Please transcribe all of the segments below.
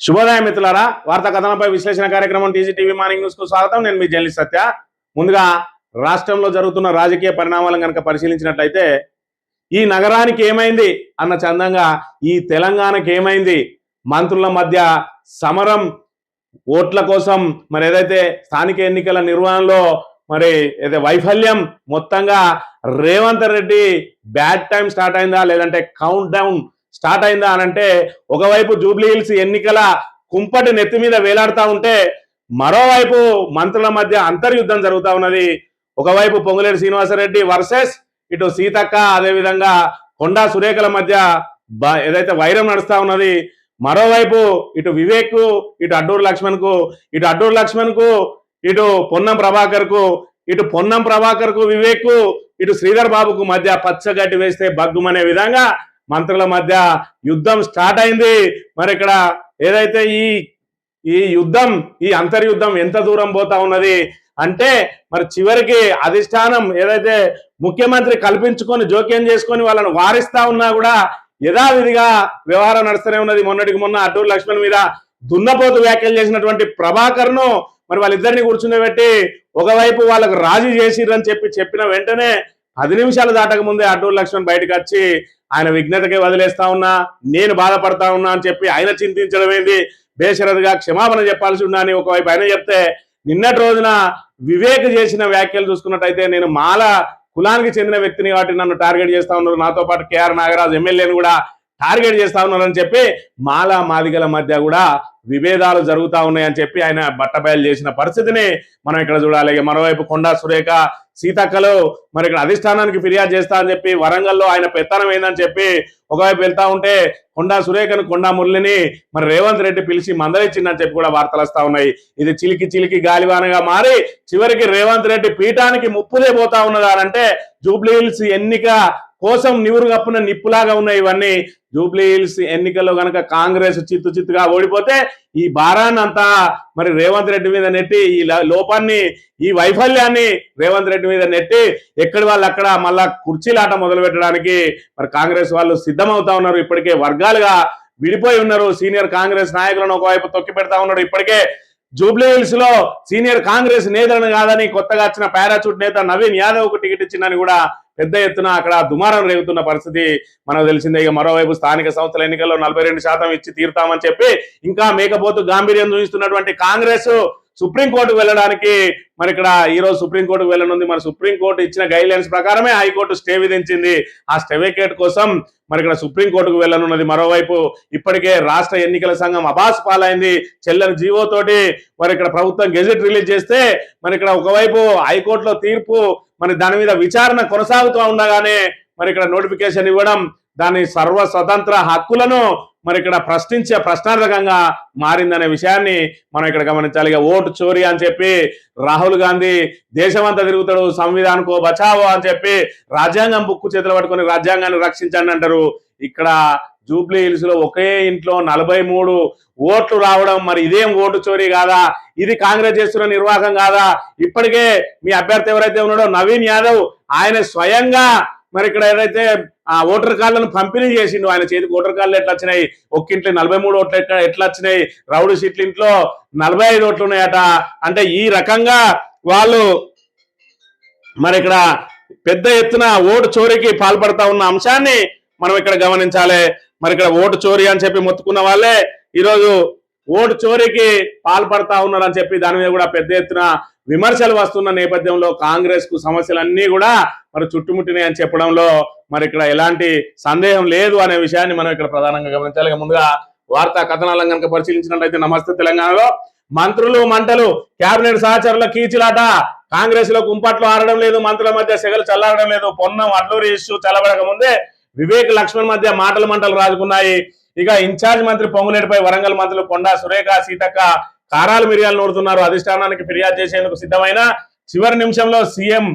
శుభోదయం మిత్రులారా, వార్తా కథనంపై విశ్లేషణ కార్యక్రమం టీజీటీవీ మార్నింగ్ న్యూస్ కు స్వాగతం. నేను మీ జర్నలిస్ట్ సత్య. ముందుగా రాష్ట్రంలో జరుగుతున్న రాజకీయ పరిణామాలను కనుక పరిశీలించినట్లయితే ఈ నగరానికి ఏమైంది అన్న చందంగా ఈ తెలంగాణకి ఏమైంది, మంత్రుల మధ్య సమరం, ఓట్ల కోసం మరి ఏదైతే స్థానిక ఎన్నికల నిర్వహణలో మరి ఏదైతే వైఫల్యం, మొత్తంగా Revanth Reddy bad time start అయిందా లేదంటే కౌంట్ డౌన్ స్టార్ట్ అయిందా అనంటే, ఒకవైపు జూబ్లీ హిల్స్ ఎన్నికల కుంపటి నెత్తి మీద వేలాడుతూ ఉంటే మరోవైపు మంత్రుల మధ్య అంతర్యుద్ధం జరుగుతూ ఉన్నది. ఒకవైపు పొంగులేటి శ్రీనివాసరెడ్డి వర్సెస్ ఇటు సీతక్క, అదేవిధంగా కొండా సురేఖల మధ్య ఏదైతే వైరం నడుస్తూ ఉన్నది. మరోవైపు ఇటు వివేక్ కు, ఇటు అడ్డూరు లక్ష్మణ్ కు, ఇటు పొన్నం ప్రభాకర్ కు, వివేక్ కు, ఇటు శ్రీధర్ బాబుకు మధ్య పచ్చగడ్డి వేస్తే బగ్గుమనే విధంగా మంత్రుల మధ్య యుద్ధం స్టార్ట్ అయింది. మరి ఇక్కడ ఏదైతే ఈ యుద్ధం, ఈ అంతర్యుద్ధం ఎంత దూరం పోతా ఉన్నది అంటే, మరి చివరికి అధిష్టానం ఏదైతే ముఖ్యమంత్రి కల్పించుకొని జోక్యం చేసుకొని వాళ్ళని వారిస్తా ఉన్నా కూడా యథావిధిగా వ్యవహారం నడుస్తూనే ఉన్నది. మొన్నటికి మొన్న అడ్డూరు లక్ష్మణ్ మీద దున్నపోతు వ్యాఖ్యలు చేసినటువంటి ప్రభాకర్ ను మరి వాళ్ళిద్దరిని కూర్చుండబెట్టి ఒకవైపు వాళ్ళకు రాజీ చేసిర్రని చెప్పిన వెంటనే 10 నిమిషాలు దాటక ముందే అడ్డూరు లక్ష్మణ్ బయటకు వచ్చి ఆయన విఘ్నతకే వదిలేస్తా ఉన్నా, నేను బాధపడతా ఉన్నా అని చెప్పి ఆయన చింతించడం ఏంది, బేషరతుగా క్షమాపణ చెప్పాల్సి ఉన్నా అని ఒకవైపు ఆయన చెప్తే, నిన్నటి రోజున వివేక్ చేసిన వ్యాఖ్యలు చూసుకున్నట్టయితే, నేను మాల కులానికి చెందిన వ్యక్తిని కాబట్టి నన్ను టార్గెట్ చేస్తా ఉన్నారు, నాతో పాటు కేఆర్ నాగరాజు ఎమ్మెల్యేని కూడా టార్గెట్ చేస్తా ఉన్నారని చెప్పి మాల మాదిగల మధ్య కూడా విభేదాలు జరుగుతూ ఉన్నాయని చెప్పి ఆయన బట్టబయలు చేసిన పరిస్థితిని మనం ఇక్కడ చూడాలి. మరోవైపు కొండా సురేఖ, సీతక్కలు మరి ఇక్కడ అధిష్టానానికి ఫిర్యాదు చేస్తా అని చెప్పి వరంగల్లో ఆయన పెత్తనం ఏందని చెప్పి ఒకవైపు వెళ్తా ఉంటే, కొండా సురేఖను, కొండా మురళిని మరి రేవంత్ రెడ్డి పిలిచి మందలిచ్చిందని చెప్పి కూడా వార్తలు వస్తా ఉన్నాయి. ఇది చిలికి గాలివానగా మారి చివరికి రేవంత్ రెడ్డి పీఠానికి ముప్పుదే పోతా ఉన్నదా అంటే, జూబ్లీ హిల్స్ ఎన్నిక కోసం నివురు కప్పున నిప్పులాగా ఉన్నాయి ఇవన్నీ. జూబ్లీ హిల్స్ ఎన్నికల్లో కనుక కాంగ్రెస్ చిత్తుగా ఓడిపోతే ఈ భారాన్ని అంతా మరి రేవంత్ రెడ్డి మీద నెట్టి, ఈ లోపాన్ని, ఈ వైఫల్యాన్ని రేవంత్ రెడ్డి మీద నెట్టి ఎక్కడి వాళ్ళు అక్కడ మళ్ళా కుర్చీలాట మొదలు పెట్టడానికి మరి కాంగ్రెస్ వాళ్ళు సిద్ధమవుతా ఉన్నారు. ఇప్పటికే వర్గాలుగా విడిపోయి ఉన్నారు. సీనియర్ కాంగ్రెస్ నాయకులను ఒకవైపు తొక్కి పెడతా ఉన్నారు. ఇప్పటికే జూబ్లీ హిల్స్ లో సీనియర్ కాంగ్రెస్ నేతలను కాదని కొత్తగా వచ్చిన పారాచూట్ నేత నవీన్ యాదవ్ కు టికెట్ ఇచ్చిందని కూడా పెద్ద ఎత్తున అక్కడ దుమారం రేగుతున్న పరిస్థితి మనకు తెలిసిందే. ఇక మరోవైపు స్థానిక సంస్థల ఎన్నికల్లో 42% ఇచ్చి తీరుతామని చెప్పి ఇంకా మేకపోతు గాంభీర్యం చూపిస్తున్నటువంటి కాంగ్రెస్ సుప్రీంకోర్టుకు వెళ్ళడానికి మరి ఇక్కడ ఈ రోజు సుప్రీంకోర్టుకు వెళ్ళనుంది. మరి సుప్రీంకోర్టు ఇచ్చిన గైడ్ లైన్స్ ప్రకారమే హైకోర్టు స్టే విధించింది. ఆ స్టే వేకేట్ కోసం మరి ఇక్కడ సుప్రీంకోర్టుకు వెళ్ళనున్నది. మరోవైపు ఇప్పటికే రాష్ట్ర ఎన్నికల సంఘం అబాస్ పాలైంది. చెల్లని జీవో తోటి మరి ఇక్కడ ప్రభుత్వం గెజెట్ రిలీజ్ చేస్తే మరి ఇక్కడ ఒకవైపు హైకోర్టులో తీర్పు, మరి దాని మీద విచారణ కొనసాగుతూ ఉండగానే మరి ఇక్కడ నోటిఫికేషన్ ఇవ్వడం, దాని సర్వ స్వతంత్ర హక్కులను మరి ఇక్కడ ప్రశ్నార్థకంగా మారిందనే విషయాన్ని మనం ఇక్కడ గమనించాలి. ఓటు చోరీ అని చెప్పి రాహుల్ గాంధీ దేశమంతా తిరుగుతాడు, సంవిధానకో బచావో అని చెప్పి రాజ్యాంగం బుక్కు చేతులు పట్టుకొని రాజ్యాంగాన్ని రక్షించండి అంటారు. ఇక్కడ జూబ్లీ హిల్స్ లో ఒకే ఇంట్లో 43 ఓట్లు రావడం, మరి ఇదేం ఓటు చోరీ కాదా, ఇది కాంగ్రెస్ చేస్తున్న నిర్వాహకం కాదా? ఇప్పటికే మీ అభ్యర్థి ఎవరైతే ఉన్నాడో నవీన్ యాదవ్, ఆయన స్వయంగా మరి ఇక్కడ ఏదైతే ఆ ఓటర్ కార్డులను పంపిణీ చేసిండు, ఆయన చేతికి ఓటర్ కార్డులు ఎట్లా వచ్చినాయి, ఒక్కింట్లో 43 ఓట్లు ఎట్లా వచ్చినాయి, రౌడీ షీట్ల ఇంట్లో 45 ఓట్లు ఉన్నాయట. అంటే ఈ రకంగా వాళ్ళు మరి ఇక్కడ పెద్ద ఎత్తున ఓటు చోరీకి పాల్పడతా ఉన్న అంశాన్ని మనం ఇక్కడ గమనించాలి. మరి ఇక్కడ ఓటు చోరీ అని చెప్పి మొత్తుకున్న వాళ్ళే ఈరోజు ఓటు చోరీకి పాల్పడతా ఉన్నారని చెప్పి దాని మీద కూడా పెద్ద ఎత్తున విమర్శలు వస్తున్న నేపథ్యంలో కాంగ్రెస్ కు సమస్యలన్నీ కూడా మరి చుట్టుముట్టినాయి అని చెప్పడంలో మరి ఇక్కడ ఎలాంటి సందేహం లేదు అనే విషయాన్ని మనం ఇక్కడ ప్రధానంగా గమనించాలి. ముందుగా వార్తా కథనాలను కనుక పరిశీలించినట్లయితే, నమస్తే తెలంగాణలో మంత్రులు మంటలు, కేబినెట్ సహచరుల కీచులాట, కాంగ్రెస్ లో కుంపట్లు ఆడడం లేదు, మంత్రుల మధ్య సెగలు చల్లారడం లేదు. పొన్నం అడ్లూరి ఇష్యూ చల్లబడక ముందే వివేక్ లక్ష్మణ్ మధ్య మంటలు రాజుకున్నాయి. ఇక ఇన్ఛార్జ్ మంత్రి పొంగులేటిపై వరంగల్ మంత్రులు కొండా సురేఖ, సీతక్క కారాలు మిరియాలు నూరుతున్నారు. అధిష్టానానికి ఫిర్యాదు చేసేందుకు సిద్ధమైన చివరి నిమిషంలో సీఎం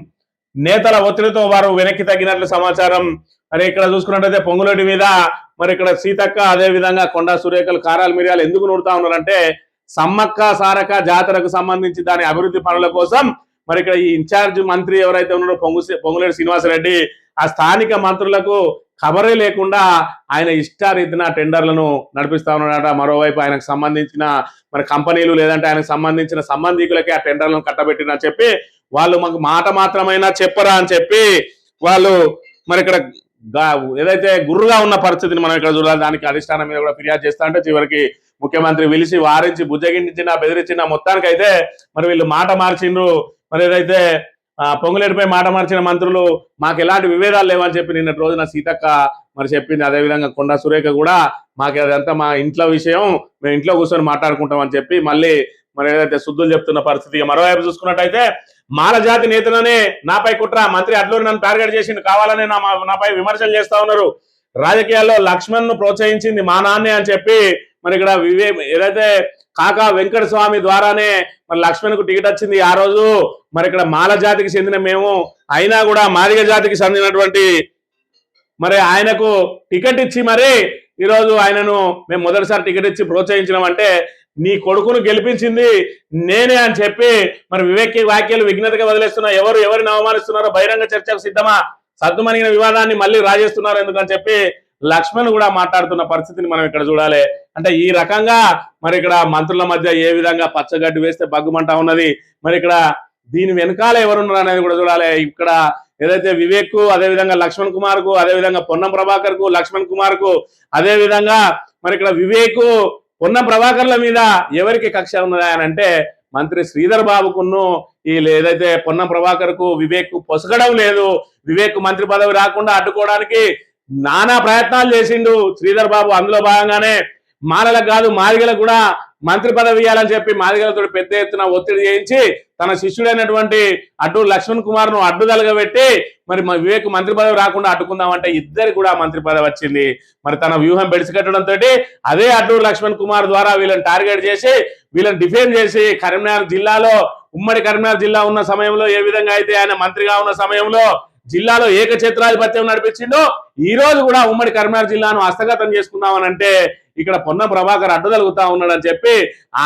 నేతల ఒత్తిడితో వారు వెనక్కి తగ్గినట్లు సమాచారం. మరి ఇక్కడ చూసుకున్నట్టయితే పొంగులేటి మీద మరి ఇక్కడ సీతక్క, అదే విధంగా కొండా సురేఖలు కారాలు మిరియాలు ఎందుకు నూరుతా ఉన్నారంటే, సమ్మక్క సారక జాతరకు సంబంధించి దాని అభివృద్ధి పనుల కోసం మరి ఇక్కడ ఈ ఇన్ఛార్జ్ మంత్రి ఎవరైతే ఉన్నారో పొంగులేటి శ్రీనివాసరెడ్డి ఆ స్థానిక మంత్రులకు ఖబరే లేకుండా ఆయన ఇష్టారీతిన టెండర్లను నడిపిస్తా ఉన్నాడట. మరోవైపు ఆయనకు సంబంధించిన మరి కంపెనీలు లేదంటే ఆయనకు సంబంధించిన సంబంధికులకి ఆ టెండర్లను కట్టబెట్టిన చెప్పి వాళ్ళు మాకు మాట మాత్రమైనా చెప్పరా అని చెప్పి వాళ్ళు మరి ఇక్కడ ఏదైతే గుర్రుగా ఉన్న పరిస్థితిని మనం ఇక్కడ చూడాలి. దానికి అధిష్టానం మీద కూడా ఫిర్యాదు చేస్తా అంటే చివరికి ముఖ్యమంత్రి పిలిచి వారించి బుజ్జగించిన బెదిరించిన మొత్తానికి అయితే మరి వీళ్ళు మాట మార్చిండ్రు. మరి ఏదైతే పొంగులేటిపై మాట మార్చిన మంత్రులు మాకు ఎలాంటి విభేదాలు లేవని చెప్పి నిన్నటి రోజున సీతక్క మరి చెప్పింది. అదేవిధంగా కొండా సురేఖ కూడా మాకు అదంతా మా ఇంట్లో విషయం, మేము ఇంట్లో కూర్చొని మాట్లాడుకుంటామని చెప్పి మళ్ళీ మరి ఏదైతే శుద్ధులు చెప్తున్న పరిస్థితి. మరోవైపు చూసుకున్నట్టయితే మాల జాతి నేతలనే నాపై కుట్ర, మంత్రి అడ్లూరి నన్ను టార్గెట్ చేసింది, కావాలనే నాపై విమర్శలు చేస్తా ఉన్నారు, రాజకీయాల్లో లక్ష్మణ్ ను ప్రోత్సహించింది మా నాన్నే అని చెప్పి మరి ఇక్కడ ఏదైతే కాకా వెంకట స్వామి ద్వారానే మరి లక్ష్మణ్ కు టికెట్ వచ్చింది ఆ రోజు. మరి ఇక్కడ మాల జాతికి చెందిన మేము అయినా కూడా మాదిగ జాతికి చెందినటువంటి మరి ఆయనకు టికెట్ ఇచ్చి మరి ఈరోజు ఆయనను మేము మొదటిసారి టికెట్ ఇచ్చి ప్రోత్సహించడం అంటే నీ కొడుకును గెలిపించింది నేనే అని చెప్పి మరి వివేక్ వ్యాఖ్యలు విఘ్నతగా వదిలేస్తున్నా. ఎవరిని అవమానిస్తున్నారో బహిరంగ చర్చకు సిద్ధమా, సద్దుమణిగిన వివాదాన్ని మళ్ళీ రాజేస్తున్నారు ఎందుకని చెప్పి లక్ష్మణ్ కూడా మాట్లాడుతున్న పరిస్థితిని మనం ఇక్కడ చూడాలి. అంటే ఈ రకంగా మరి ఇక్కడ మంత్రుల మధ్య ఏ విధంగా పచ్చగడ్డి వేస్తే బగ్గుమంటా ఉన్నది. మరి ఇక్కడ దీని వెనకాల ఎవరున్నారు అనేది కూడా చూడాలి. ఇక్కడ ఏదైతే వివేక్ కు, అదేవిధంగా లక్ష్మణ్ కుమార్ కు, అదేవిధంగా పొన్నం ప్రభాకర్ కు, లక్ష్మణ్ కుమార్ కు, అదేవిధంగా మరి ఇక్కడ వివేక్ పొన్నం ప్రభాకర్ల మీద ఎవరికి కక్ష ఉన్నదా అని అంటే మంత్రి శ్రీధర్ బాబుకును ఈ ఏదైతే పొన్నం ప్రభాకర్ కు వివేక్ కు పొసగడం లేదు. వివేక్ మంత్రి పదవి రాకుండా అడ్డుకోవడానికి నానా ప్రయత్నాలు చేసిండు శ్రీధర్ బాబు. అందులో భాగంగానే మాలలకు కాదు మాదిగలకు కూడా మంత్రి పదవి ఇవ్వాలని చెప్పి మాదిగలతో పెద్ద ఎత్తున ఒత్తిడి చేయించి తన శిష్యుడైనటువంటి అడ్డూరు లక్ష్మణ్ కుమార్ ను అడ్డుదలుగా పెట్టి మరి వివేక్ మంత్రి పదవి రాకుండా అడ్డుకుందామంటే ఇద్దరికి కూడా మంత్రి పదవి వచ్చింది. మరి తన వ్యూహం బెడిసికట్టడంతో అదే అడ్డూరు లక్ష్మణ్ కుమార్ ద్వారా వీళ్ళని టార్గెట్ చేసి వీళ్ళని డిఫేమ్ చేసి కరీంనగర్ జిల్లాలో, ఉమ్మడి కరీంనగర్ జిల్లా ఉన్న సమయంలో ఏ విధంగా అయితే ఆయన మంత్రిగా ఉన్న సమయంలో జిల్లాలో ఏకఛత్రాధిపత్యం నడిపించిందో ఈ రోజు కూడా ఉమ్మడి కరీంనగర్ జిల్లాను హస్తగతం చేసుకుందామని అంటే ఇక్కడ పొన్నం ప్రభాకర్ అడ్డుదలుగుతా ఉన్నాడని చెప్పి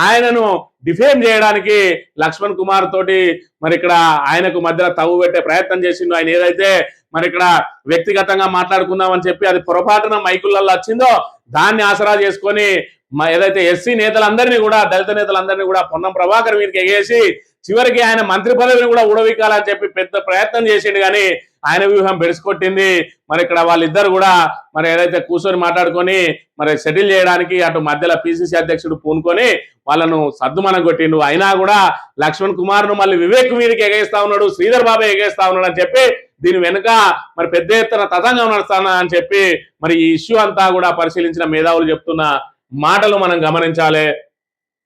ఆయనను డిఫేమ్ చేయడానికి లక్ష్మణ్ కుమార్ తోటి మరి ఇక్కడ ఆయనకు మధ్యలో తవ్వు పెట్టే ప్రయత్నం చేసిండు. ఆయన ఏదైతే మరి ఇక్కడ వ్యక్తిగతంగా మాట్లాడుకుందామని చెప్పి అది పొరపాటున మైకులలో వచ్చిందో దాన్ని ఆసరా చేసుకొని ఏదైతే ఎస్సీ నేతలందరినీ కూడా, దళిత నేతలందరినీ కూడా పొన్నం ప్రభాకర్ మీదకి ఎగేసి చివరికి ఆయన మంత్రి పదవిని కూడా ఊడవికాలని చెప్పి పెద్ద ప్రయత్నం చేసిండు. కానీ ఆయన వ్యూహం బెడిసికొట్టింది. మరి ఇక్కడ వాళ్ళిద్దరు కూడా మరి ఏదైతే కూర్చొని మాట్లాడుకొని మరి సెటిల్ చేయడానికి అటు మధ్యలో పిసిసి అధ్యక్షుడు పూనుకొని వాళ్ళను సద్దుమనం కొట్టిండు. అయినా కూడా లక్ష్మణ్ కుమార్ ను మళ్ళీ వివేక్ మీదకి ఎగేస్తా ఉన్నాడు, శ్రీధర్ బాబే ఎగేస్తా ఉన్నాడు అని చెప్పి దీని వెనుక మరి పెద్ద ఎత్తున తతంగం నడుస్తానా అని చెప్పి మరి ఈ ఇష్యూ అంతా కూడా పరిశీలించిన మేధావులు చెప్తున్న మాటలు మనం గమనించాలి.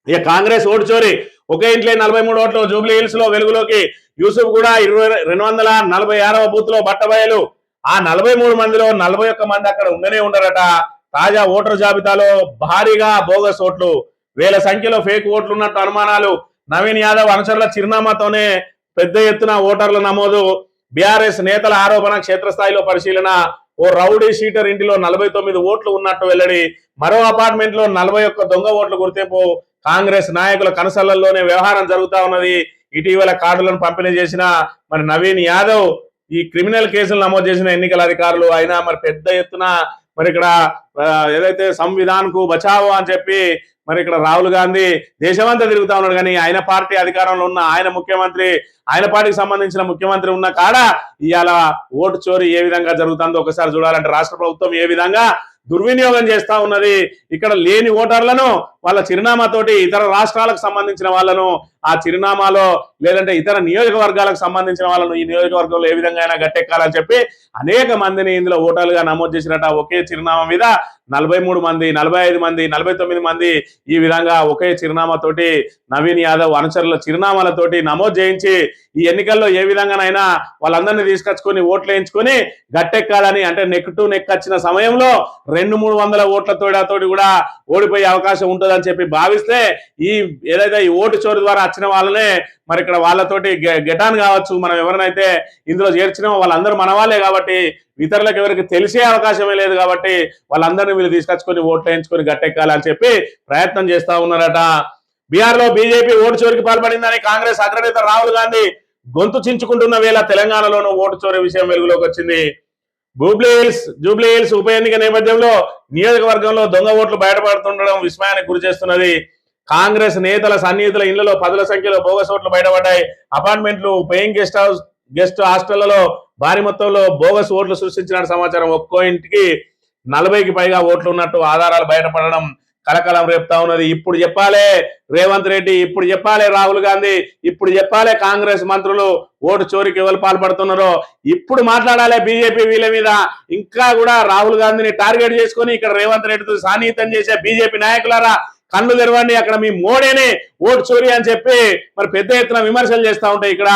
ఇక కాంగ్రెస్ ఓటు చోరీ, ఒకే ఇంట్లో 43 ఓట్లు జూబ్లీ హిల్స్ లో వెలుగులోకి. యూసుఫ్ కూడా 246వ బూత్ లో బట్టబయలు. ఆ 43 మందిలో 41 మంది అక్కడ ఉండనే ఉండరట. తాజా ఓటర్ జాబితాలో భారీగా బోగస్ ఓట్లు, వేల సంఖ్యలో ఫేక్ ఓట్లు ఉన్నట్టు అనుమానాలు. నవీన్ యాదవ్ అనుచరుల చిరునామాతోనే పెద్ద ఎత్తున ఓటర్ల నమోదు. బీఆర్ఎస్ నేతల ఆరోపణ క్షేత్రస్థాయిలో పరిశీలన. ఓ రౌడీ షీటర్ ఇంటిలో 49 ఓట్లు ఉన్నట్టు వెల్లడి. మరో అపార్ట్మెంట్ లో 41 దొంగ ఓట్లు గుర్తింపు. కాంగ్రెస్ నాయకుల కనసలల్లోనే వ్యవహారం జరుగుతా ఉన్నది. ఇటీవల కార్డులను పంపిణీ చేసిన మరి నవీన్ యాదవ్ ఈ క్రిమినల్ కేసులు నమోదు చేసిన ఎన్నికల అధికారులు. అయినా మరి పెద్ద ఎత్తున మరి ఇక్కడ ఏదైతే సంవిధాన్ కు బచావో అని చెప్పి మరి ఇక్కడ రాహుల్ గాంధీ దేశమంతా తిరుగుతా ఉన్నాడు. కానీ ఆయన పార్టీ అధికారంలో ఉన్న ఆయన ముఖ్యమంత్రి, ఆయన పార్టీకి సంబంధించిన ముఖ్యమంత్రి ఉన్న కాడ ఇవాళ ఓటు చోరీ ఏ విధంగా జరుగుతుందో ఒకసారి చూడాలంటే రాష్ట్ర ప్రభుత్వం ఏ విధంగా దుర్వినియోగం చేస్తా ఉన్నది. ఇక్కడ లేని ఓటర్లను వాళ్ళ చిరునామాతోటి ఇతర రాష్ట్రాలకు సంబంధించిన వాళ్ళను ఆ చిరునామాలో లేదంటే ఇతర నియోజకవర్గాలకు సంబంధించిన వాళ్ళను ఈ నియోజకవర్గంలో ఏ విధంగా అయినా గట్టెక్కాలని చెప్పి అనేక మందిని ఇందులో ఓటర్లుగా నమోదు చేసినట్ట. ఒకే చిరునామా మీద 43 మంది, 45 మంది, 49 మంది ఈ విధంగా ఒకే చిరునామాతోటి నవీన్ యాదవ్ అనుచరుల చిరునామాలతోటి నమోదు చేయించి ఈ ఎన్నికల్లో ఏ విధంగానైనా వాళ్ళందరినీ తీసుకొచ్చుకొని ఓట్లు వేయించుకొని గట్టెక్కాలని అంటే నెక్ టు నెక్ వచ్చిన సమయంలో 200-300 ఓట్ల తోటి కూడా ఓడిపోయే అవకాశం ఉంటుందని చెప్పి భావిస్తే ఈ ఏదైతే ఈ ఓటు చోరు ద్వారా వచ్చిన వాళ్ళనే మరి ఇక్కడ వాళ్ళతోటి గెటాన్ కావచ్చు, మనం ఎవరినైతే ఇందులో చేర్చినామో వాళ్ళందరూ మన వాళ్ళే కాబట్టి ఇతరులకు ఎవరికి తెలిసే అవకాశమే లేదు కాబట్టి వాళ్ళందరినీ వీళ్ళు తీసుకొచ్చుకొని ఓట్లు వేయించుకొని గట్టెక్కాలని చెప్పి ప్రయత్నం చేస్తా ఉన్నారట. బీహార్ లో బీజేపీ ఓటు చోరికి పాల్పడిందని కాంగ్రెస్ అగ్రనేత రాహుల్ గాంధీ గొంతు చించుకుంటున్న వేళ తెలంగాణలోనూ ఓటు చోరీ విషయం వెలుగులోకి వచ్చింది. జూబ్లీ హిల్స్ ఉప ఎన్నిక నేపథ్యంలో నియోజకవర్గంలో దొంగ ఓట్లు బయటపడుతుండడం విస్మయానికి గురి చేస్తున్నది. కాంగ్రెస్ నేతల సన్నిహితుల ఇళ్లలో పదుల సంఖ్యలో బోగస్ ఓట్లు బయటపడ్డాయి. అపార్ట్మెంట్లు, పేయింగ్ గెస్ట్ హాస్టళ్లలో భారీ మొత్తంలో బోగస్ ఓట్లు సృష్టించిన సమాచారం. ఒక్కో ఇంటికి 40కి పైగా ఓట్లు ఉన్నట్టు ఆధారాలు బయటపడడం కలకలం రేపుతా ఉన్నది. ఇప్పుడు చెప్పాలే రేవంత్ రెడ్డి, ఇప్పుడు చెప్పాలే రాహుల్ గాంధీ, ఇప్పుడు చెప్పాలే కాంగ్రెస్ మంత్రులు ఓటు చోరీకి ఎవరు పాల్పడుతున్నారో ఇప్పుడు మాట్లాడాలి బీజేపీ వీళ్ళ మీద. ఇంకా కూడా రాహుల్ గాంధీని టార్గెట్ చేసుకొని ఇక్కడ రేవంత్ రెడ్డితో సాన్నిహితం చేసే బీజేపీ నాయకులారా కళ్ళు తెరవండి. అక్కడ మీ మోడీని ఓటు చోరీ అని చెప్పి మరి పెద్ద ఎత్తున విమర్శలు చేస్తూ ఉంటాయి. ఇక్కడ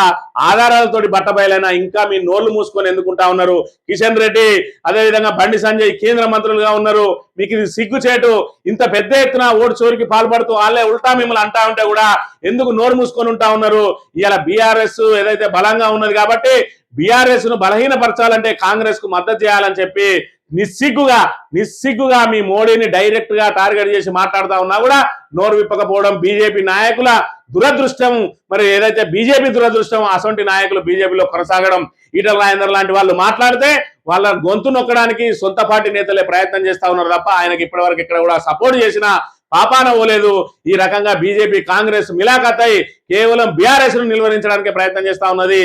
ఆధారాలతోటి బట్టబయలైనా ఇంకా మీ నోళ్లు మూసుకొని ఎందుకుంటా ఉన్నారు? కిషన్ రెడ్డి, అదేవిధంగా బండి సంజయ్ కేంద్ర మంత్రులుగా ఉన్నారు. మీకు ఇది సిగ్గుచేటు. ఇంత పెద్ద ఎత్తున ఓటు చోరీకి పాల్పడుతూ వాళ్ళే ఉల్టా మిమ్మల్ని అంటా ఉంటే కూడా ఎందుకు నోరు మూసుకొని ఉంటా ఉన్నారు? ఇవాళ బీఆర్ఎస్ ఏదైతే బలంగా ఉన్నది కాబట్టి బీఆర్ఎస్ ను బలహీనపరచాలంటే కాంగ్రెస్ కు మద్దతు చేయాలని చెప్పి నిస్సిగ్గుగా మీ మోడీని డైరెక్ట్ గా టార్గెట్ చేసి మాట్లాడుతా ఉన్నా కూడా నోరు విప్పకపోవడం బీజేపీ నాయకుల దురదృష్టం. మరి ఏదైతే బీజేపీ దురదృష్టం అసొంటి నాయకులు బీజేపీలో కొనసాగడం. ఈటల రాజేందర్ లాంటి వాళ్ళు మాట్లాడితే వాళ్ళ గొంతు నొక్కడానికి సొంత పార్టీ నేతలే ప్రయత్నం చేస్తా ఉన్నారు తప్ప ఆయనకి ఇప్పటివరకు ఇక్కడ కూడా సపోర్ట్ చేసిన పాపాన పోలేదు. ఈ రకంగా బీజేపీ కాంగ్రెస్ మిలాఖత్ అయి కేవలం బీఆర్ఎస్ ను నిలువరించడానికి ప్రయత్నం చేస్తా ఉన్నది.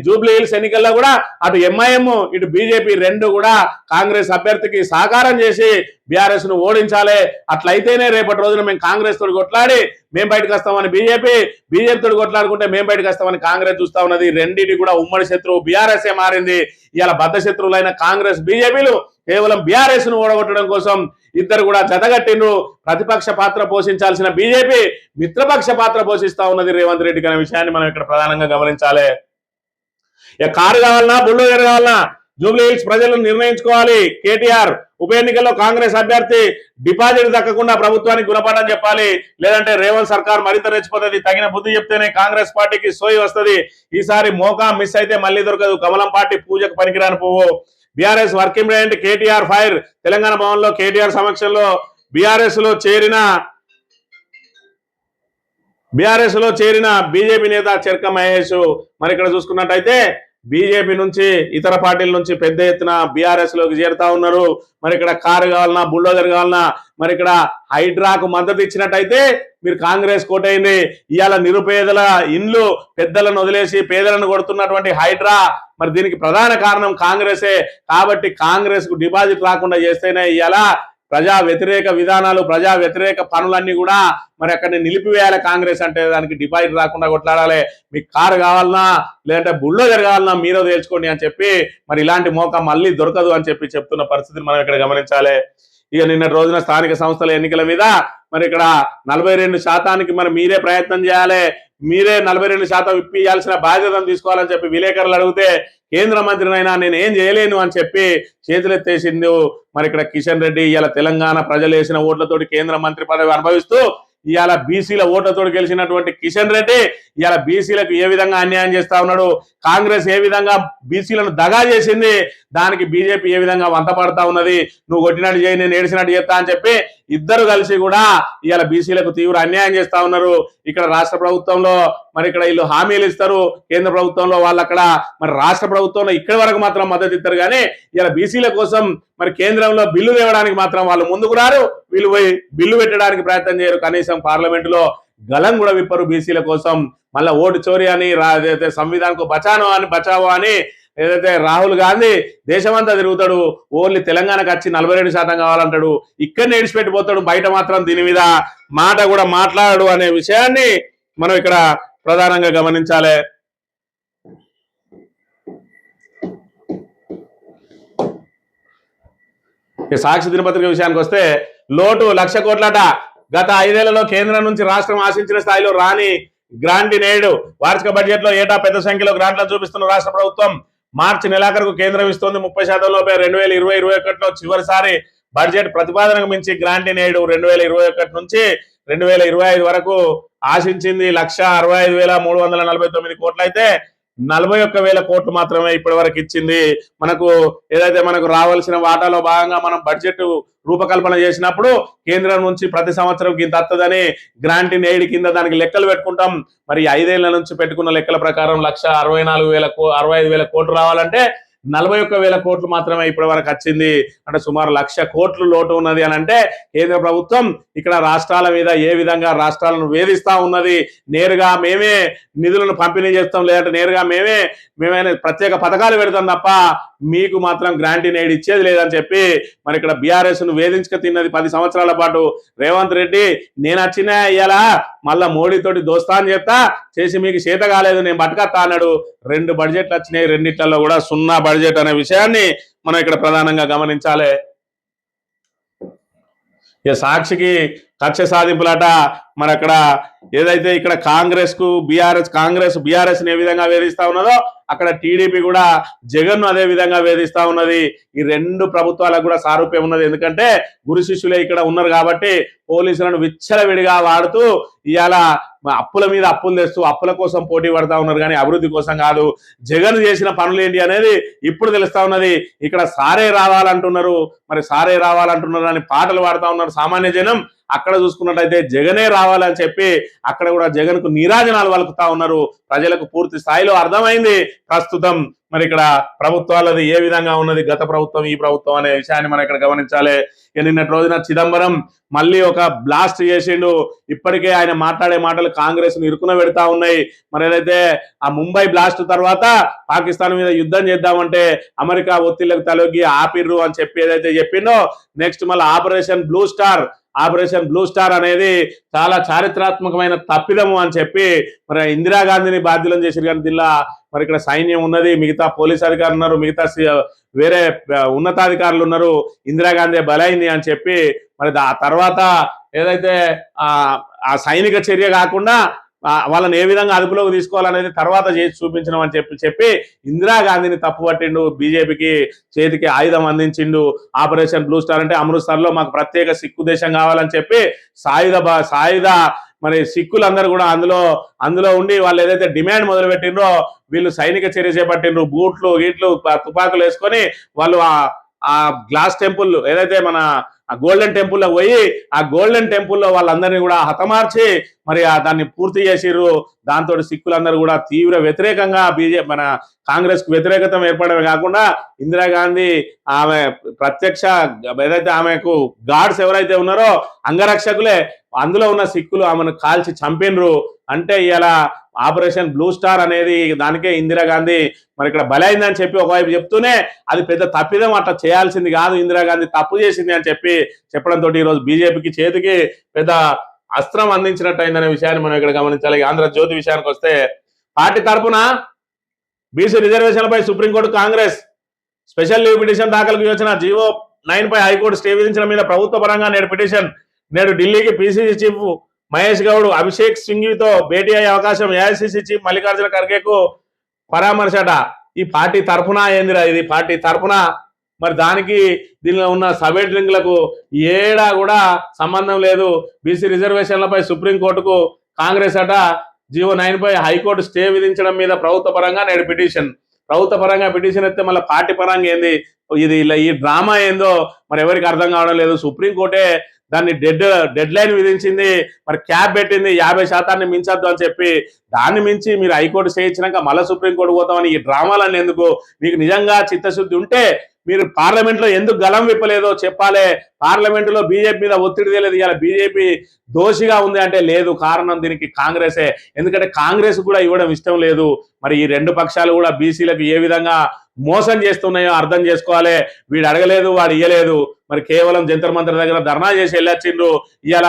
జూబ్లీ హిల్స్ ఎన్నికల్లో కూడా అటు ఎంఐఎం ఇటు బీజేపీ రెండు కూడా కాంగ్రెస్ అభ్యర్థికి సహకారం చేసి బీఆర్ఎస్ ను ఓడించాలి. అట్లయితేనే రేపటి రోజున మేము కాంగ్రెస్ తోటి కొట్లాడి మేము బయటకు వస్తామని బీజేపీ తోటి కొట్లాడుకుంటే మేము బయటకు వస్తామని కాంగ్రెస్ చూస్తా ఉన్నది. రెండింటి కూడా ఉమ్మడి శత్రువు బీఆర్ఎస్ మారింది. ఇవాళ బద్ధ శత్రువులైన కాంగ్రెస్ బీజేపీలు కేవలం బీఆర్ఎస్ ను ఓడగొట్టడం కోసం ఇద్దరు కూడా జతగట్టిండ్రు. ప్రతిపక్ష పాత్ర పోషించాల్సిన బీజేపీ మిత్రపక్ష పాత్ర పోషిస్తా ఉన్నది రేవంత్ రెడ్డికి అనే విషయాన్ని మనం ఇక్కడ ప్రధానంగా గమనించాలి. కారు కావాలన్నా బుల్డోజర్ కావాలన్నా జూబ్లీ హిల్స్ ప్రజలు నిర్ణయించుకోవాలి. కేటీఆర్ ఉప ఎన్నికల్లో కాంగ్రెస్ అభ్యర్థి డిపాజిట్ దక్కకుండా ప్రభుత్వానికి గుణపాఠం చెప్పాలి. లేదంటే రేవంత్ సర్కార్ మరింత రెచ్చిపోతుంది. తగిన బుద్ధి చెప్తేనే కాంగ్రెస్ పార్టీకి సోయి వస్తుంది. ఈసారి మోకా మిస్ అయితే మళ్ళీ దొరకదు. కమలం పార్టీ పూజకు పనికిరాని పువ్వు. BRS working president KTR fire. Telangana Bhavan లో కేటీఆర్ సమక్షంలో బీఆర్ఎస్ లో చేరిన బీజేపీ నేత చెర్క మహేష్. మరి ఇక్కడ చూసుకున్నట్టయితే బీజేపీ నుంచి ఇతర పార్టీల నుంచి పెద్ద ఎత్తున బీఆర్ఎస్ లోకి చేరుతా ఉన్నారు. మరి ఇక్కడ కారు కావాలన్నా బుల్డోజర్ కావాలన్నా మరి ఇక్కడ హైడ్రాకు మద్దతు ఇచ్చినట్టయితే మీరు కాంగ్రెస్ కోటైంది. ఇవాళ నిరుపేదల ఇండ్లు పెద్దలను వదిలేసి పేదలను కొడుతున్నటువంటి హైడ్రా మరి దీనికి ప్రధాన కారణం కాంగ్రెసే. కాబట్టి కాంగ్రెస్ కు డిపాజిట్ రాకుండా చేస్తేనే ఇవాళ ప్రజా వ్యతిరేక విధానాలు ప్రజా వ్యతిరేక పనులన్నీ కూడా మరి అక్కడిని నిలిపివేయాలి. కాంగ్రెస్ అంటే దానికి డిపాజిట్ రాకుండా కొట్లాడాలి. మీకు కారు కావాలన్నా లేదంటే బుల్డోజర్ కావాలన్నా మీరే తేల్చుకోండి అని చెప్పి మరి ఇలాంటి మోక మళ్ళీ దొరకదు అని చెప్పి చెప్తున్న పరిస్థితిని మనం ఇక్కడ గమనించాలి. ఇక నిన్న రోజున స్థానిక సంస్థల ఎన్నికల మీద మరి ఇక్కడ 42% మరి మీరే ప్రయత్నం చేయాలి, మీరే 42% ఇప్పియాల్సిన బాధ్యతను తీసుకోవాలని చెప్పి విలేకరులు అడిగితే కేంద్ర మంత్రినైనా నేను ఏం చేయలేను అని చెప్పి చేతులెత్తేసింది మరి ఇక్కడ కిషన్ రెడ్డి. ఇవాళ తెలంగాణ ప్రజలు వేసిన ఓట్లతోటి కేంద్ర మంత్రి పదవి అనుభవిస్తూ ఇవాళ బీసీల ఓట్లతో గెలిచినటువంటి కిషన్ రెడ్డి ఇవాళ బీసీలకు ఏ విధంగా అన్యాయం చేస్తా ఉన్నాడు, కాంగ్రెస్ ఏ విధంగా బీసీలను దగా చేసింది, దానికి బీజేపీ ఏ విధంగా వంతపడతా ఉన్నది. నువ్వు కొట్టినట్టు చేయి నేను ఏడిచినట్టు చేస్తా అని చెప్పి ఇద్దరు కలిసి కూడా ఇవాళ బీసీలకు తీవ్ర అన్యాయం చేస్తా ఉన్నారు. ఇక్కడ రాష్ట్ర ప్రభుత్వంలో మరి ఇక్కడ వీళ్ళు హామీలు ఇస్తారు, కేంద్ర ప్రభుత్వంలో వాళ్ళు అక్కడ మరి రాష్ట్ర ప్రభుత్వంలో ఇక్కడి వరకు మాత్రం మద్దతు ఇస్తారు. కానీ ఇలా బీసీల కోసం మరి కేంద్రంలో బిల్లు తేవడానికి మాత్రం వాళ్ళు ముందుకు రారు, వీళ్ళు పోయి బిల్లు పెట్టడానికి ప్రయత్నం చేయరు. కనీసం పార్లమెంటులో గలం కూడా విప్పరు బీసీల కోసం. మళ్ళీ ఓటు చోరీ అని సంవిధానంకు బచావో అని ఏదైతే రాహుల్ గాంధీ దేశమంతా తిరుగుతాడు, ఓన్లీ తెలంగాణకు వచ్చి 42% కావాలంటాడు, ఇక్కడనే ఏడిచిపెట్టిపోతాడు, బయట మాత్రం దీని మీద మాట కూడా మాట్లాడు అనే విషయాన్ని మనం ఇక్కడ ప్రధానంగా గమనించాలి. సాక్షి దినపత్రిక విషయానికి వస్తే లోటు 1,00,000 కోట్లట. గత 5 ఏళ్లలో కేంద్రం నుంచి రాష్ట్రం ఆశించిన స్థాయిలో రాని గ్రాంట్ నేడు. వార్షిక బడ్జెట్ లో ఏటా పెద్ద సంఖ్యలో గ్రాంట్లను చూపిస్తున్న రాష్ట్ర ప్రభుత్వం మార్చి నెలాఖరుకు కేంద్రం ఇస్తోంది 30% లోపే. 2020-21లో చివరిసారి బడ్జెట్ ప్రతిపాదనకు మించి గ్రాంట్ నేడు 2021 నుంచి 2025 వరకు ఆశించింది 1,65,349 కోట్లు అయితే 41,000 కోట్లు మాత్రమే ఇప్పటి వరకు ఇచ్చింది. మనకు రావాల్సిన వాటాలో భాగంగా మనం బడ్జెట్ రూపకల్పన చేసినప్పుడు కేంద్రం నుంచి ప్రతి సంవత్సరం ఇంత వస్తుందని గ్రాంట్ ఎయిడ్ కింద దానికి లెక్కలు పెట్టుకుంటాం. మరి 5 ఏళ్ల నుంచి పెట్టుకున్న లెక్కల ప్రకారం 1,65,000 కోట్లు రావాలంటే 41,000 కోట్లు మాత్రమే ఇప్పటి వరకు వచ్చింది. అంటే సుమారు 1,00,000 కోట్లు లోటు ఉన్నది అని అంటే కేంద్ర ప్రభుత్వం ఇక్కడ రాష్ట్రాల మీద ఏ విధంగా రాష్ట్రాలను వేధిస్తా ఉన్నది. నేరుగా మేమే నిధులను పంపిణీ చేస్తాం, లేదంటే నేరుగా మేమే ప్రత్యేక పథకాలు పెడతాం తప్ప మీకు మాత్రం గ్రాంట్ ఇన్ ఎయిడ్ ఇచ్చేది లేదని చెప్పి మరి ఇక్కడ బీఆర్ఎస్ ను వేధించుక తిన్నది 10 సంవత్సరాల పాటు రేవంత్ రెడ్డి. నేను వచ్చినా ఇయ్యాలా మళ్ళా మోడీతోటి దోస్తాన్ చేస్తా చేసి మీకు చేత కాలేదు నేను బతకత్తా అన్నాడు. 2 బడ్జెట్లు వచ్చినాయి, రెండిట్లలో కూడా 0 బడ్జెట్ అనే విషయాన్ని మనం ఇక్కడ ప్రధానంగా గమనించాలి. ఇక సాక్షికి కక్ష సాధింపులట. మరి అక్కడ ఏదైతే ఇక్కడ కాంగ్రెస్ బీఆర్ఎస్ ఏ విధంగా వేధిస్తా ఉన్నదో అక్కడ టీడీపీ కూడా జగన్ ను అదే విధంగా వేధిస్తా ఉన్నది. ఈ 2 ప్రభుత్వాలకు కూడా సారూప్యం ఉన్నది. ఎందుకంటే గురు శిష్యులే ఇక్కడ ఉన్నారు కాబట్టి పోలీసులను విచ్చలవిడిగా వాడుతూ ఇవాళ అప్పుల మీద అప్పులు తెస్తూ అప్పుల కోసం పోటీ పడతా ఉన్నారు, కానీ అభివృద్ధి కోసం కాదు. జగన్ చేసిన పనులు ఏంటి అనేది ఇప్పుడు తెలుస్తా ఉన్నది. ఇక్కడ సారే రావాలంటున్నారు, మరి సారే రావాలంటున్నారు అని పాటలు పాడుతా ఉన్నారు సామాన్య జనం. అక్కడ చూసుకున్నట్టయితే జగనే రావాలని చెప్పి అక్కడ కూడా జగన్ కు నీరాజనాలు వలుకుతా ఉన్నారు. ప్రజలకు పూర్తి స్థాయిలో అర్థమైంది ప్రస్తుతం మరి ఇక్కడ ప్రభుత్వాలది ఏ విధంగా ఉన్నది, గత ప్రభుత్వం ఈ ప్రభుత్వం అనే విషయాన్ని మనం ఇక్కడ గమనించాలి. నిన్నటి రోజున చిదంబరం మళ్ళీ ఒక బ్లాస్ట్ చేసిండు. ఇప్పటికే ఆయన మాట్లాడే మాటలు కాంగ్రెస్ ను ఇరుకున పెడతా ఉన్నాయి. మరి ఏదైతే ఆ ముంబై బ్లాస్ట్ తర్వాత పాకిస్తాన్ మీద యుద్ధం చేద్దామంటే అమెరికా ఒత్తిళ్లకు తలొగ్గి ఆపిర్రు అని చెప్పి ఏదైతే చెప్పిండో, నెక్స్ట్ మళ్ళీ ఆపరేషన్ బ్లూ స్టార్ అనేది చాలా చారిత్రాత్మకమైన తప్పిదము అని చెప్పి మరి ఇందిరాగాంధీని బాధ్యులను చేసిరు. కానీ దీనిలో మరి ఇక్కడ సైన్యం ఉన్నది, మిగతా పోలీస్ అధికారులు ఉన్నారు, మిగతా వేరే ఉన్నతాధికారులు ఉన్నారు. ఇందిరాగాంధీ బలైంది అని చెప్పి మరి ఆ తర్వాత ఏదైతే ఆ సైనిక చర్య కాకుండా వాళ్ళని ఏ విధంగా అదుపులోకి తీసుకోవాలనేది తర్వాత చేసి చూపించడం అని చెప్పి ఇందిరాగాంధీని తప్పుపట్టిండు. బీజేపీకి చేతికి ఆయుధం అందించిండు. ఆపరేషన్ బ్లూ స్టార్ అంటే అమృత్సర్ లో మాకు ప్రత్యేక సిక్కు దేశం కావాలని చెప్పి సాయుధ మరి సిక్కులందరూ కూడా అందులో ఉండి వాళ్ళు ఏదైతే డిమాండ్ మొదలు పెట్టిండ్రో వీళ్ళు సైనిక చర్య చేపట్టిండ్రు. బూట్లు గీట్లు తుపాకులు వేసుకొని వాళ్ళు ఆ గ్లాస్ టెంపుల్ ఏదైతే మన గోల్డెన్ టెంపుల్లో పోయి ఆ గోల్డెన్ టెంపుల్లో వాళ్ళందరినీ కూడా హతమార్చి మరి దాన్ని పూర్తి చేసిర్రు. దాంతో సిక్కులందరూ కూడా తీవ్ర వ్యతిరేకంగా మన కాంగ్రెస్ కు వ్యతిరేకత ఏర్పడమే కాకుండా ఇందిరాగాంధీ ఆమె ప్రత్యక్ష ఏదైతే ఆమెకు గార్డ్స్ ఎవరైతే ఉన్నారో అంగరక్షకులే, అందులో ఉన్న సిక్కులు ఆమెను కాల్చి చంపినరు. అంటే ఇలా ఆపరేషన్ బ్లూ స్టార్ అనేది దానికే ఇందిరాగాంధీ మరి ఇక్కడ బలైందని చెప్పి ఒకవైపు చెప్తూనే అది పెద్ద తప్పిదం, అట్లా చేయాల్సింది కాదు, ఇందిరాగాంధీ తప్పు చేసింది అని చెప్పడంతో ఈరోజు బీజేపీకి చేతికి పెద్ద అస్త్రం అందించినట్టు అయిందనే విషయాన్ని మనం ఇక్కడ గమనించాలి. ఆంధ్రజ్యోతి విషయానికి వస్తే పార్టీ తరఫున బీసీ రిజర్వేషన్లపై supreme court Congress special leave petition దాఖలుకు యోచన. జీవో 9 పై హైకోర్టు స్టే విధించడం మీద ప్రభుత్వ పరంగా నేడు ఢిల్లీకి పిసిసి చీఫ్ మహేష్ గౌడ్ అభిషేక్ సింఘ్వితో భేటీ అయ్యే అవకాశం. ఏఐసిసి చీఫ్ మల్లికార్జున ఖర్గేకు పరామర్శట. ఈ పార్టీ తరఫున ఏందిరా ఇది, పార్టీ తరఫున మరి దానికి దీనిలో ఉన్న సబ్ లింకులకు ఏడా కూడా సంబంధం లేదు. బీసీ రిజర్వేషన్లపై సుప్రీంకోర్టుకు కాంగ్రెస్ అట జీవో 9 పై హైకోర్టు స్టే విధించడం మీద ప్రభుత్వ పరంగా నేడు పిటిషన్ ఎత్తే మళ్ళీ పార్టీ పరంగా ఏంది ఇది, ఈ డ్రామా ఏందో మరి ఎవరికి అర్థం కావడం లేదు. సుప్రీంకోర్టే దాన్ని డెడ్ లైన్ విధించింది, మరి క్యాప్ పెట్టింది 50% మించద్దు అని చెప్పి. దాన్ని మించి మీరు హైకోర్టు స్టే ఇచ్చినాక మళ్ళీ సుప్రీంకోర్టు పోతామని ఈ డ్రామాలన్నీ ఎందుకు? మీకు నిజంగా చిత్తశుద్ధి ఉంటే మీరు పార్లమెంట్ లో ఎందుకు గలం విప్పలేదో చెప్పాలి. పార్లమెంట్ లో బీజేపీ మీద ఒత్తిడి తెలియదు. ఇవాళ బీజేపీ దోషిగా ఉంది అంటే లేదు, కారణం దీనికి కాంగ్రెసే. ఎందుకంటే కాంగ్రెస్ కూడా ఇవ్వడం ఇష్టం లేదు. మరి ఈ 2 పక్షాలు కూడా బీసీలకు ఏ విధంగా మోసం చేస్తున్నాయో అర్థం చేసుకోవాలి. వీడు అడగలేదు, వాడు ఇయ్యలేదు, మరి కేవలం జంతర్ మంతర్ దగ్గర ధర్నా చేసి వెళ్ళొచ్చిండ్రు. ఇవాళ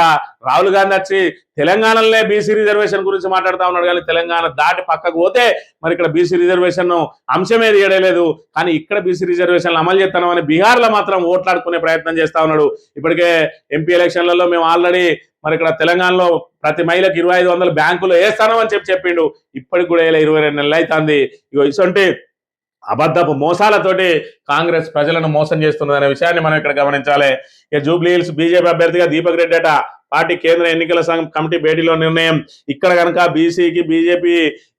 రాహుల్ గాంధీ వచ్చి తెలంగాణలోనే బీసీ రిజర్వేషన్ గురించి మాట్లాడుతూ ఉన్నాడు, కానీ తెలంగాణ దాటి పక్కకు పోతే మరి ఇక్కడ బీసీ రిజర్వేషన్ అంశమేది ఏడలేదు. కానీ ఇక్కడ బీసీ రిజర్వేషన్లు అమలు చేస్తామని బీహార్లో మాత్రం ఓట్లాడుకునే ప్రయత్నం చేస్తా ఉన్నాడు. ఇప్పటికే ఎంపీ ఎలక్షన్లలో మేము ఆల్రెడీ మరి ఇక్కడ తెలంగాణలో ప్రతి మహిళకు 2500 బ్యాంకులో వేస్తాను అని చెప్పిండు. ఇప్పటికి కూడా 22 నెలలు అవుతుంది. ఇగో ఇటువంటి అబద్ధపు మోసాలతోటి కాంగ్రెస్ ప్రజలను మోసం చేస్తున్నది అనే విషయాన్ని మనం ఇక్కడ గమనించాలి. ఇక జూబ్లీ హిల్స్ బీజేపీ అభ్యర్థిగా దీపక్ రెడ్డి అట పార్టీ కేంద్ర ఎన్నికల కమిటీ భేటీలో నిర్ణయం. ఇక్కడ కనుక బీసీకి బీజేపీ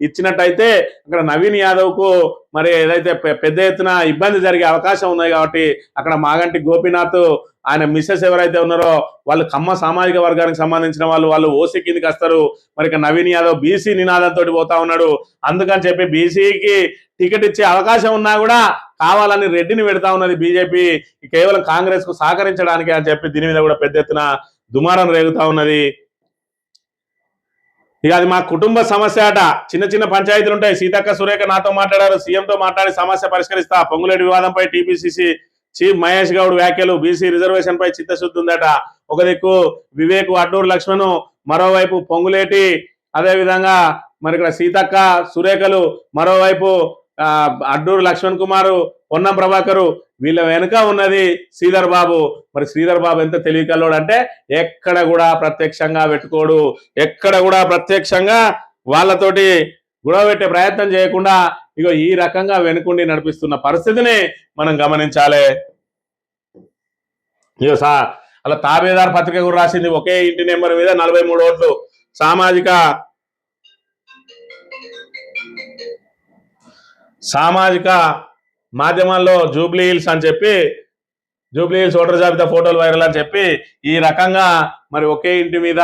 ఇచ్చినట్టయితే అక్కడ నవీన్ యాదవ్ కు మరి ఏదైతే పెద్ద ఎత్తున ఇబ్బంది జరిగే అవకాశం ఉన్నాయి కాబట్టి అక్కడ మాగంటి గోపీనాథ్ ఆయన మిస్సెస్ ఎవరైతే ఉన్నారో వాళ్ళు కమ్మ సామాజిక వర్గానికి సంబంధించిన వాళ్ళు ఓసీ కిందకి వస్తారు. మరి ఇక నవీన్ యాదవ్ బీసీ నినాదంతో పోతా ఉన్నాడు. అందుకని చెప్పి బీసీకి టికెట్ ఇచ్చే అవకాశం ఉన్నా కూడా కావాలని రెడ్డిని పెడతా ఉన్నది బీజేపీ కేవలం కాంగ్రెస్ కు సహకరించడానికి అని చెప్పి దీని మీద కూడా పెద్ద ఎత్తున దుమారం రేగుతా ఉన్నది. ఇక అది మా కుటుంబ సమస్య అట. చిన్న చిన్న పంచాయతీలు ఉంటాయి. సీతక్క సురేఖ నాతో మాట్లాడారు, సీఎంతో మాట్లాడి సమస్య పరిష్కరిస్తా. పొంగులేటి వివాదంపై టీపీసీసీ చీఫ్ మహేష్ గౌడ్ వ్యాఖ్యలు. బీసీ రిజర్వేషన్ పై చిత్తశుద్ధి ఉందట. ఒక దిక్కు వివేక్ అడ్డూరు లక్ష్మణ్, మరోవైపు పొంగులేటి, అదే విధంగా మరి ఇక్కడ సీతక్క సురేఖలు, మరోవైపు అడ్డూరు లక్ష్మణ్ కుమారు, పొన్నం ప్రభాకరు, వీళ్ళ వెనుక ఉన్నది శ్రీధర్ బాబు. మరి శ్రీధర్ బాబు ఎంత తెలివికల్లోడు అంటే ఎక్కడ కూడా ప్రత్యక్షంగా పెట్టుకోడు, ఎక్కడ కూడా ప్రత్యక్షంగా వాళ్ళతోటి గొడవ పెట్టే ప్రయత్నం చేయకుండా ఇగో ఈ రకంగా వెనుకుండి నడిపిస్తున్న పరిస్థితిని మనం గమనించాలి. ఇగో అలా తాబేదార్ పత్రిక కూడా రాసింది. ఒకే ఇంటి నెంబర్ మీద 43 ఓట్లు. సామాజిక మాధ్యమాల్లో జూబ్లీ హిల్స్ అని చెప్పి, జూబ్లీ హిల్స్ ఓటర్ జాబితా ఫోటోలు వైరల్ అని చెప్పి ఈ రకంగా మరి ఒకే ఇంటి మీద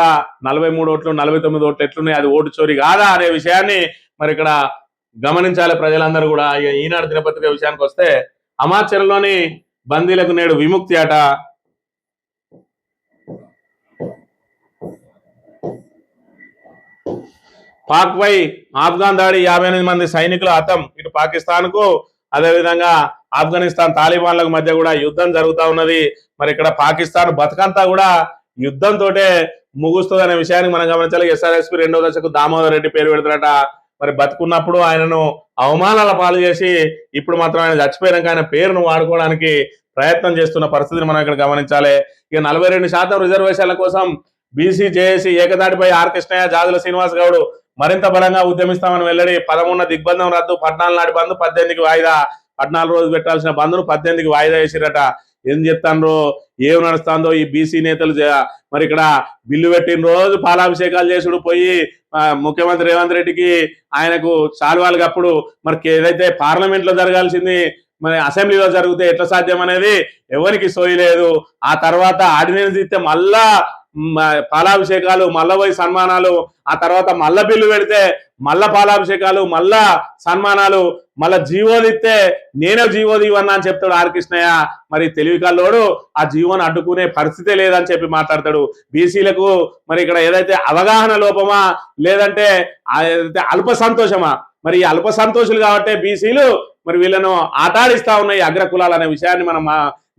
43 ఓట్లు 49 ఓట్లు ఎట్లున్నాయి, అది ఓటు చోరీ కాదా అనే విషయాన్ని మరి ఇక్కడ గమనించాలి ప్రజలందరూ కూడా. ఈనాడు దినపత్రిక విషయానికి వస్తే అమాచర్లోని బందీలకు నేడు విముక్తి అట. పాక్ పై ఆఫ్ఘాన్ దాడి 58 మంది సైనికుల హతం. ఇటు పాకిస్తాన్ కు అదేవిధంగా ఆఫ్ఘనిస్తాన్ తాలిబాన్లకు మధ్య కూడా యుద్ధం జరుగుతూ ఉన్నది. మరి ఇక్కడ పాకిస్తాన్ బతుకంతా కూడా యుద్ధంతో ముగుస్తుంది అనే విషయాన్ని మనం గమనించాలి. ఎస్ఆర్ఎస్పీ 2వ దశకు దామోదర్ రెడ్డి పేరు పెడతారట. మరి బతుకున్నప్పుడు ఆయనను అవమానాల పాలు చేసి ఇప్పుడు మాత్రం ఆయన చచ్చిపోయాక ఆయన పేరును వాడుకోవడానికి ప్రయత్నం చేస్తున్న పరిస్థితిని మనం ఇక్కడ గమనించాలి. ఇక 42% రిజర్వేషన్ల కోసం బీసీ జేఏసీ ఏకదాటిపై ఆర్ కృష్ణయ్య, జాజుల శ్రీనివాస్ గౌడ్ మరింత బలంగా ఉద్యమిస్తామని వెల్లడి. 11 దిగ్బంధం రద్దు, 14 నాటి బంద్ 18కి వాయిదా. 14 రోజులు పెట్టాల్సిన బంద్ను 18కి వాయిదా వేసిరట. ఏం చెప్తాండ్రో, ఏం నడుస్తుందో ఈ బీసీ నేతలు. మరి ఇక్కడ బిల్లు పెట్టిన రోజు పాలాభిషేకాలు చేసుడు పోయి ముఖ్యమంత్రి రేవంత్ రెడ్డికి ఆయనకు శాలువాలు కప్పుడు మరి ఏదైతే పార్లమెంట్ లో జరగాల్సింది మరి అసెంబ్లీలో జరిగితే ఎట్లా సాధ్యం అనేది ఎవరికి సోయలేదు. ఆ తర్వాత ఆర్డినెన్స్ ఇస్తే మళ్ళా పాలాభిషేకాలు, మళ్ళా పోయి సన్మానాలు, ఆ తర్వాత మళ్ళా బిల్లు పెడితే మళ్ళా పాలాభిషేకాలు, మళ్ళా సన్మానాలు, మళ్ళా జీవోదిస్తే నేనే జీవోది ఇవన్నా అని చెప్తాడు ఆర్ కృష్ణయ్య. మరి తెలివికల్లోడు ఆ జీవోని అడ్డుకునే పరిస్థితే లేదని చెప్పి మాట్లాడతాడు. బీసీలకు మరి ఇక్కడ ఏదైతే అవగాహన లోపమా లేదంటే అల్ప సంతోషమా? మరి ఈ అల్ప సంతోషులు కాబట్టి బీసీలు మరి వీళ్ళను ఆటాడిస్తా ఉన్నాయి అగ్ర కులాలు అనే విషయాన్ని మనం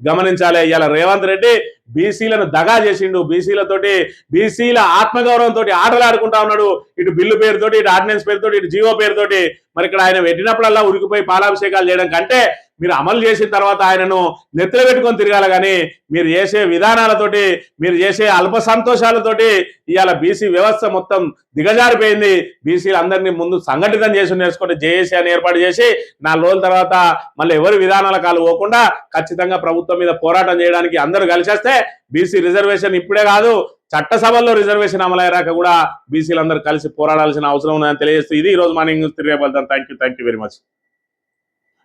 గమనించాలి. ఇవాళ రేవంత్ రెడ్డి బీసీలను దగా చేసిండు. బీసీలతోటి, బీసీల ఆత్మగౌరవంతో ఆటలాడుకుంటా ఉన్నాడు. ఇటు బిల్లు పేరుతోటి, ఇటు ఆర్డినెన్స్ పేరుతోటి, ఇటు జీవో పేరుతోటి. మరి ఇక్కడ ఆయన పెట్టినప్పుడల్లా ఉరికిపోయి పాలాభిషేకాలు చేయడం కంటే మీరు అమలు చేసిన తర్వాత ఆయనను నెత్తిన పెట్టుకొని తిరగాలి. కానీ మీరు చేసే విధానాలతోటి, మీరు చేసే అల్ప సంతోషాలతోటి ఇవాళ బీసీ వ్యవస్థ మొత్తం దిగజారిపోయింది. బీసీలు అందరినీ ముందు సంఘటితం చేసి నేర్చుకుంటే జేఏసీ అని ఏర్పాటు చేసి 4 రోజుల తర్వాత మళ్ళీ ఎవరి విధానాల కాలు పోకుండా ఖచ్చితంగా ప్రభుత్వం మీద పోరాటం చేయడానికి అందరూ కలిసేస్తే బీసీ రిజర్వేషన్ ఇప్పుడే కాదు, చట్టసభల్లో రిజర్వేషన్ అమలయ్యాక కూడా బీసీలు అందరూ కలిసి పోరాడాల్సిన అవసరం ఉందని తెలియజేస్తూ ఇది ఈ రోజు మార్నింగ్ న్యూస్. తిరిగే వెళ్తాం. Thank you very much.